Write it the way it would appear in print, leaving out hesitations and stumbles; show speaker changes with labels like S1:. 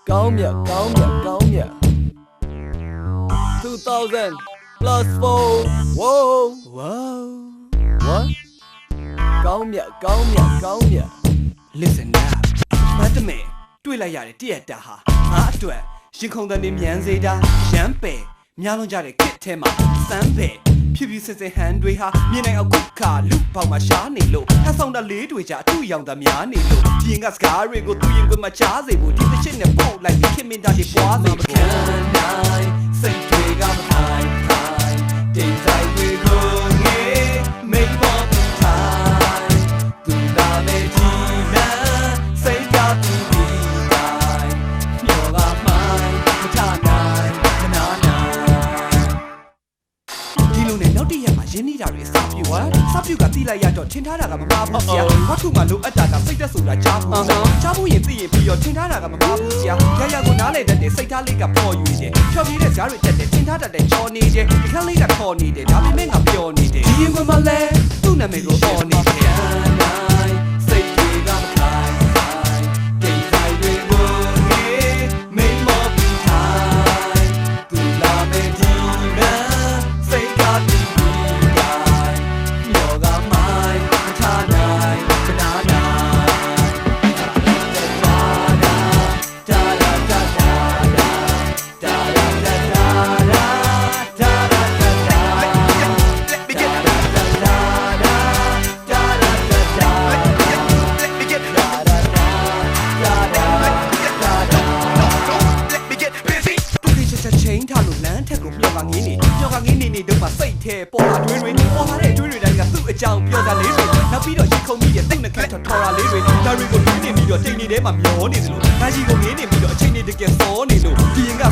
S1: 高秒2000 plus 4 whoa what 高秒
S2: Listen up မတ်တမဲတွေ့လိုက်ရတဲ့တရက်တာဟာငါအတွက်ရင်ခုန်တဲ့မြန်စေးတာရမ်းပယ်များလုံးကြတဲ့ခစ်ထဲမှာစမ်းပယ်ဖြည်းဖြည်းစစ်စစ်ဟန်တွေဟာမြင်နိုင်အောင်ခုခါလူပေါက်မှာရှားနေလို့အဆောင်တလေးတွေကြအထူရောင်သားများနေလို့ဒီရင်ကစကားတွေကိုသူရင်ခွင်မှာချားစေဖို့ဒီတစ်ချက်နဲ့ပို့လိုက်ပြီးခင်မင်တာတွေပွားစေဖို့ခံနိုင်စိတ်တွေကမထိုင်တင်တိုင်းတွေကိုငေးမိတ်ပေါ်ထိုင်သူလာမေဒီမန်စိတ်ကသူဒီတိုင်းမျောလာမိုင်းမထနိုင်မနာနိုင်ဒီလိုနဲ့နောက်တစ်ရက်မှာရင်းနှီးတာတွေစပြွားစပြကတိလိုက်ရတော့ထင်ထားတာကမမှားဘူးဆရာဘာခုမှလိုအပ်တာကစိတ်သက်ဆိုတာကြားဘူးကြားဘူးရင်သိရင်ပြီးတော့ထင်ထားတာကမမှားဘူးဆရာရရကိုနားလေတတ်တဲ့စိတ်ထားလေးကပေါ်ယူတယ်ချော်ပြတဲ့ဇာတ်တွေတက်တယ်ထင်ထားတတ်တဲ့ချော်နေတယ်ဒီခန်းလေးကခေါ်နေတယ်ဒါပေမဲ့ငါပျော်နေတယ်ဒီရင်ကမှလဲသူ့နာမည်ကိုအော်နေတယ်စိတ်တွေကမထိုင်တိတ်ဆိုင်တွေကိုငေးမိတ်မောပြီးထိုင်သူလာမယ်ဒီမန်စိတ်ကသူဒီတိုင်းမျောကမိုင်းမထနိုင်မနာချိန်ထားလို့လမ်းထက်ကိုမျောကငင်းနေတော့မှစိတ်ထဲပေါ်လာတွင်းတွေပေါ်လာတဲ့တွင်းတွေတိုင်းကသူ့အကြောင်းပြောတာလေးတွေနောက်ပြီးတော့ရေခုန်ပြီးတဲ့တိတ်နှခမ်းထော်ရာလေးတွေဒါတွေကိုနင်းနေပြီးတော့တိတ်နေထဲမှာမျောနေတယ်လို့ဒါကြီးကိုငင်းနေပြီးတော့အချိန်နေတကယ်စောနေလို့ဒီရင်က